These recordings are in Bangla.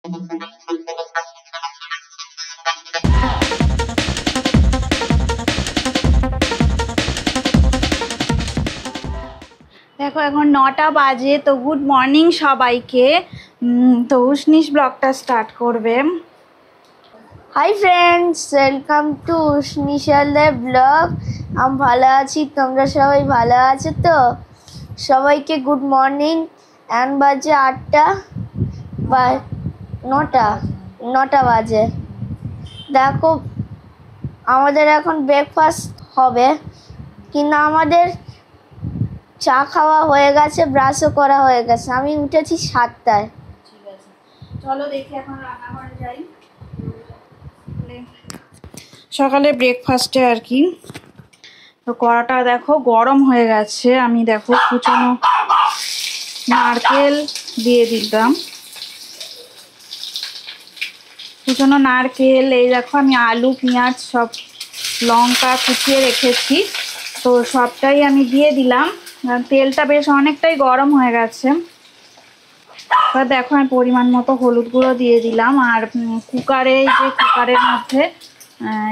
দেখো এখন 9টা বাজে। তো গুড মর্নিং সবাইকে। তো উষ্ণিস ব্লগটা স্টার্ট করবে। হাই ফ্রেন্ডস, ওয়েলকাম টু উষ্ণিশালের ব্লগ। আমি ভালো আছি, তোমরা সবাই ভালো আছো তো? সবাইকে গুড মর্নিং। এখন বাজে 8টা বা 9টা বাজে। দেখো আমাদের এখন ব্রেকফাস্ট হবে, কিন্তু আমাদের চা খাওয়া হয়ে গেছে, ব্রাশও করা হয়ে গেছে। আমি উঠেছি 7টায়। ঠিক আছে, চলো দেখি এখন রান্নাঘরে যাই। সকালে ব্রেকফাস্টে আর কি, তো কড়াটা দেখো গরম হয়ে গেছে। আমি দেখো কুচানো নারকেল দিয়ে দিলাম, কুচানো নারকেল। এই দেখো আমি আলু পেঁয়াজ সব লঙ্কা কুচিয়ে রেখেছি, তো সবটাই আমি দিয়ে দিলাম। তেলটা বেশ অনেকটাই গরম হয়ে গেছে। এবার দেখো আমি পরিমাণ মতো হলুদ গুঁড়ো দিয়ে দিলাম। আর কুকারে, যে কুকারের মধ্যে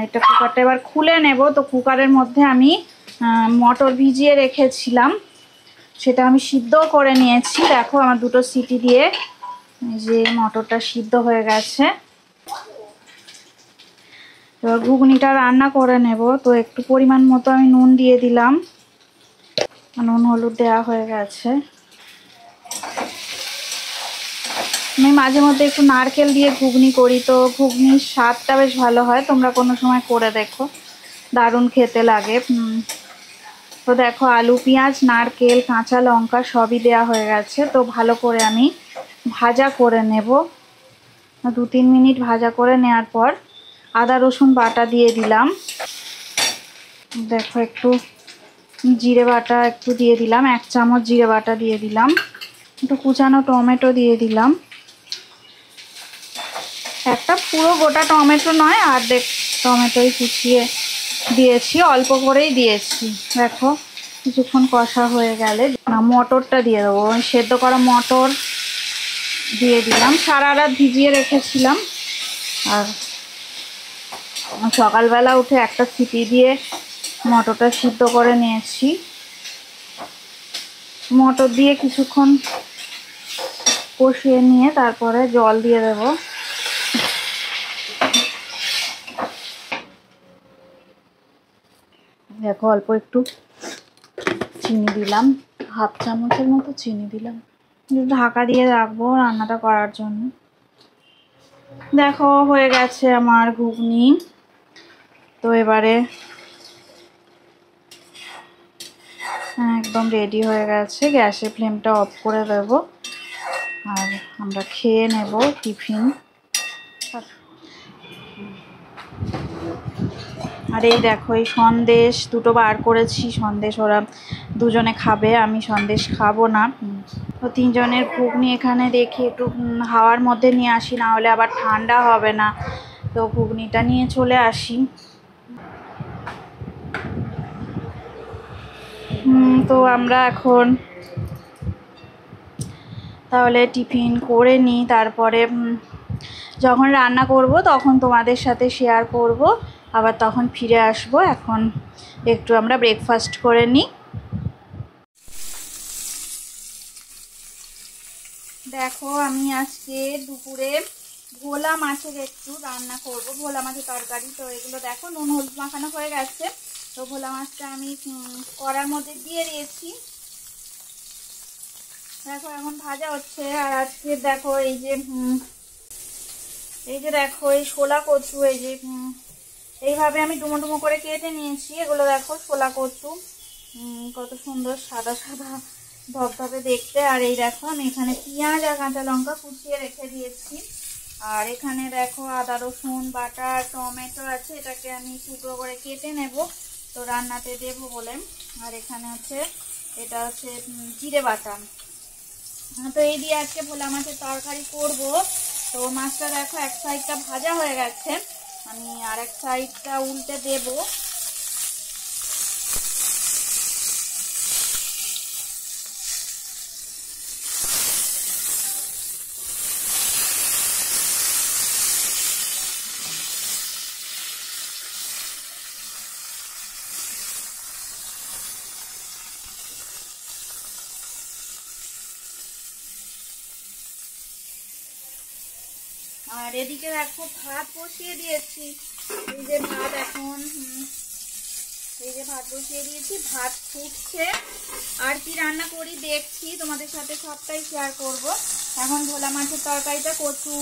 এটা কুকারটা এবার খুলে নেব। তো কুকারের মধ্যে আমি মটর ভিজিয়ে রেখেছিলাম, সেটা আমি সিদ্ধ করে নিয়েছি। দেখো আমার 2টো সিটি দিয়ে যে মটরটা সিদ্ধ হয়ে গেছে। এবার ঘুগনিটা রান্না করে নেব। তো একটু পরিমাণ মতো আমি নুন দিয়ে দিলাম, নুন হলুদ দেওয়া হয়ে গেছে। আমি মাঝে মধ্যে একটু নারকেল দিয়ে ঘুগনি করি, তো ঘুগনির স্বাদটা বেশ ভালো হয়। তোমরা কোনো সময় করে দেখো, দারুণ খেতে লাগে। তো দেখো আলু পেঁয়াজ নারকেল কাঁচা লঙ্কা সবই দেওয়া হয়ে গেছে। তো ভালো করে আমি ভাজা করে নেব। 2-3 মিনিট ভাজা করে নেওয়ার পর আদা রসুন বাটা দিয়ে দিলাম। দেখো একটু জিরে বাটা একটু দিয়ে দিলাম, 1 চামচ জিরে বাটা দিয়ে দিলাম। একটু কুচানো টমেটো দিয়ে দিলাম, একটা পুরো গোটা টমেটো নয়, অর্ধেক টমেটোই কুচিয়ে দিয়েছি, অল্প করেই দিয়েছি। দেখো কিছুক্ষণ কষা হয়ে গেলে মটরটা দিয়ে দেবো। সেদ্ধ করা মটর দিয়ে দিলাম, সারা রাত ভিজিয়ে রেখেছিলাম। আর সকালবেলা উঠে একটা সিটি দিয়ে মটরটা সিদ্ধ করে নিয়েছি। মটর দিয়ে কিছুক্ষণ কষিয়ে নিয়ে তারপরে জল দিয়ে দেব। দেখো অল্প একটু চিনি দিলাম, 1/2 চামচের মতো চিনি দিলাম। ঢাকা দিয়ে রাখবো রান্নাটা করার জন্য। দেখো হয়ে গেছে আমার ঘুগনি। তো এবারে একদম রেডি হয়ে গেছে, গ্যাসের ফ্লেমটা অফ করে দেব আর আমরা খেয়ে নেব টিফিন। আর এই দেখো এই সন্দেশ 2টো বার করেছি, সন্দেশ ওরা দুজনে খাবে, আমি সন্দেশ খাবো না। তো 3 জনের ঘুগনি এখানে দেখি একটু হাওয়ার মধ্যে নিয়ে আসি, না হলে আবার ঠান্ডা হবে না। তো ঘুগনিটা নিয়ে চলে আসি। তো আমরা এখন তাহলে টিফিন করে নিই, তারপরে যখন রান্না করব তখন তোমাদের সাথে শেয়ার করব, আবার তখন ফিরে আসব। এখন একটু আমরা ব্রেকফাস্ট করে নিই। দেখো আমি আজকে দুপুরে ভোলা মাছের একটু রান্না করব, ভোলা মাছের তরকারি। তো এগুলো দেখো নুন হলুদ মাখানো হয়ে গেছে। তো ভোলা মাছটা আমি কড়ার মধ্যে দিয়ে দিয়েছি। দেখো এখন ভাজা হচ্ছে। আর আজকে দেখো এই যে দেখো এই শোলা কচু, এই যে এইভাবে আমি ডুমো ডুমো করে কেটে নিয়েছি। এগুলো দেখো শোলা কচু, কত সুন্দর সাদা সাদা ধবধবে দেখতে। আর এই দেখো আমি এখানে পেঁয়াজ আর কাঁচা লঙ্কা কুচিয়ে রেখে দিয়েছি। আর এখানে দেখো আদা রসুন বাটা টমেটো আছে, এটাকে আমি টুকরো করে কেটে নেব, তো রান্নাতে দেবো বলে। আর এখানে হচ্ছে এটা হচ্ছে জিরে বাটা। তো এই দিয়ে আজকে ভোলা মাছের তরকারি করব। তো মাছটা দেখো এক সাইডটা ভাজা হয়ে গেছে, আমি আরেক সাইডটা উল্টে দেব। আর এদিকে দেখো ভাত বসিয়ে দিয়েছি। এই যে ভাত এখন এই যে ভাত বসিয়ে দিয়েছি, ভাত ফুটছে। আর কি রান্না করি দেখছি, তোমাদের সাথে সবটাই শেয়ার করব। এখন ভোলা মাছের তরকারিটা কচু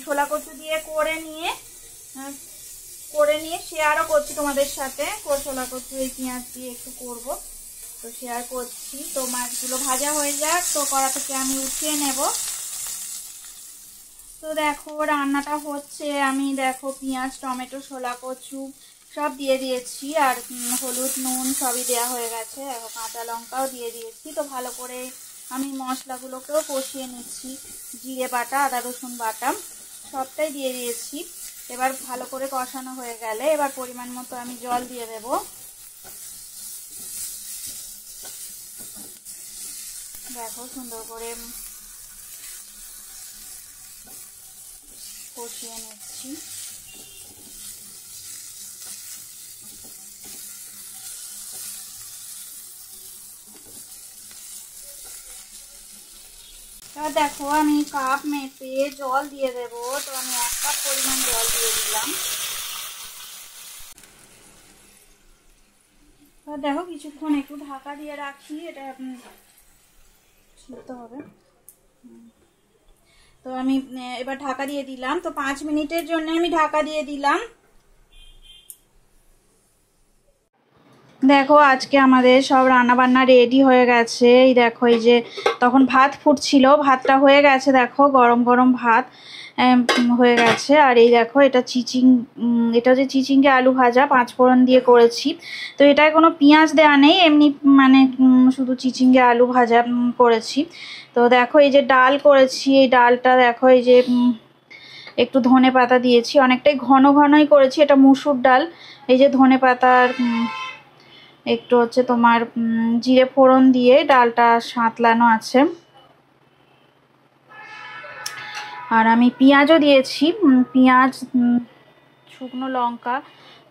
ছোলা কচু দিয়ে করে নিয়ে শেয়ারও করছি তোমাদের সাথে। ছোলা কচু এই পেঁয়াজ দিয়ে একটু করব, তো শেয়ার করছি। তো মাছগুলো ভাজা হয়ে যাক, তো কড়া থেকে আমি উঠিয়ে নেব। তো দেখো রান্নাটা হচ্ছে, আমি দেখো পেঁয়াজ টমেটো ছোলা কচু সব দিয়ে দিয়েছি, আর হলুদ নুন সবই দেওয়া হয়ে গেছে, এখন কাঁচা লঙ্কাও দিয়ে দিয়েছি। তো ভালো করে আমি মশলাগুলোকেও কষিয়ে নিচ্ছি, জিরে বাটা আদা রসুন বাটা সবটাই দিয়ে দিয়েছি। এবার ভালো করে কষানো হয়ে গেলে এবার পরিমাণ মতো আমি জল দিয়ে দেব। দেখো সুন্দর করে কষিয়ে নিচ্ছি। এবার দেখো আমি কাপ মেপে জল দিয়ে দেব। তো আমি 1 কাপ পরিমাণ জল দিয়ে দিলাম। এবার দেখো কিছুক্ষণ একটু ঢাকা দিয়ে রাখি, এটা সিদ্ধ হবে। তো আমি এবার ঢাকা দিয়ে দিলাম। তো 5 মিনিটের জন্য আমি ঢাকা দিয়ে দিলাম। দেখো আজকে আমাদের সব রান্না বান্না রেডি হয়ে গেছে। এই দেখো এই যে তখন ভাত ফুটছিল, ভাতটা হয়ে গেছে, দেখো গরম গরম ভাত হয়ে গেছে। আর এই দেখো এটা এটা হচ্ছে চিচিঙ্গে আলু ভাজা 5 ফোড়ন দিয়ে করেছি। তো এটায় কোনো পেঁয়াজ দেওয়া নেই, এমনি মানে শুধু চিচিঙ্গে আলু ভাজা করেছি। তো দেখো এই যে ডাল করেছি, এই ডালটা দেখো এই যে একটু ধনে পাতা দিয়েছি, অনেকটাই ঘন ঘনই করেছি। এটা মুসুর ডাল, এই যে ধনে পাতার একটু হচ্ছে তোমার জিরে ফোড়ন দিয়ে ডালটা সাঁতলানো আছে। আর আমি পেঁয়াজও দিয়েছি, পেঁয়াজ শুকনো লঙ্কা,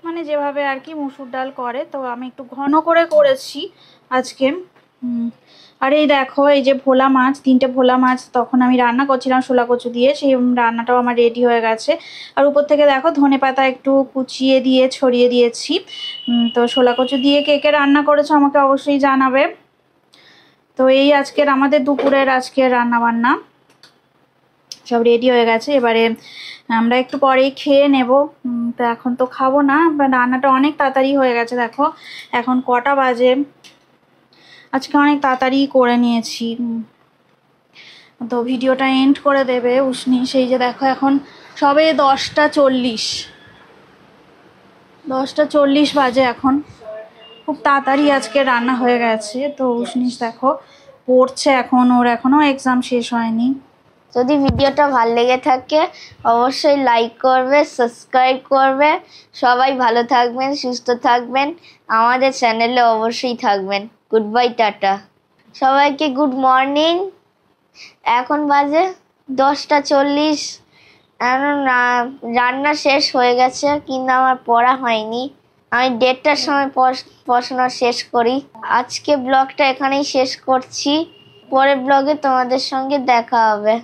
মানে যেভাবে আর কি মুসুর ডাল করে। তো আমি একটু ঘন করে করেছি আজকে। আর এই দেখো এই যে ভোলা মাছ, 3টে ভোলা মাছ তখন আমি রান্না করছিলাম ছোলা কচু দিয়ে, সেই রান্নাটাও আমার রেডি হয়ে গেছে। আর উপর থেকে দেখো ধনেপাতা একটু কুচিয়ে দিয়ে ছড়িয়ে দিয়েছি। তো ছোলা কচু দিয়ে কে কে রান্না করেছো আমাকে অবশ্যই জানাবে। তো এই আজকের আমাদের দুপুরের আজকের রান্না বান্না সব রেডি হয়ে গেছে। এবারে আমরা একটু পরেই খেয়ে নেব। তো এখন তো খাবো না, রান্নাটা অনেক তাড়াতাড়ি হয়ে গেছে। দেখো এখন কটা বাজে, আজকে অনেক তাড়াতাড়ি করে নিয়েছি। তো ভিডিওটা এন্ড করে দেবে উষ্ণি। সেই যে দেখো এখন সবে 10টা 40 বাজে, এখন খুব তাড়াতাড়ি আজকে রান্না হয়ে গেছে। তো উষ্ণিস দেখো পড়ছে এখন, ওর এখনো এক্সাম শেষ হয়নি। যদি ভিডিওটা ভালো লেগে থাকে অবশ্যই লাইক করবে, সাবস্ক্রাইব করবে। সবাই ভালো থাকবেন, সুস্থ থাকবেন, আমাদের চ্যানেলে অবশ্যই থাকবেন। Good bye, tata. সবাইকে গুড মর্নিং। এখন বাজে 10টা 40। এখন রান্না শেষ হয়ে গেছে, কিন্তু আমার পড়া হয়নি। আমি 1:30টার সময় পড়াশোনা শেষ করি। আজকে ব্লগটা এখানেই শেষ করছি, পরের ব্লগে তোমাদের সঙ্গে দেখা হবে।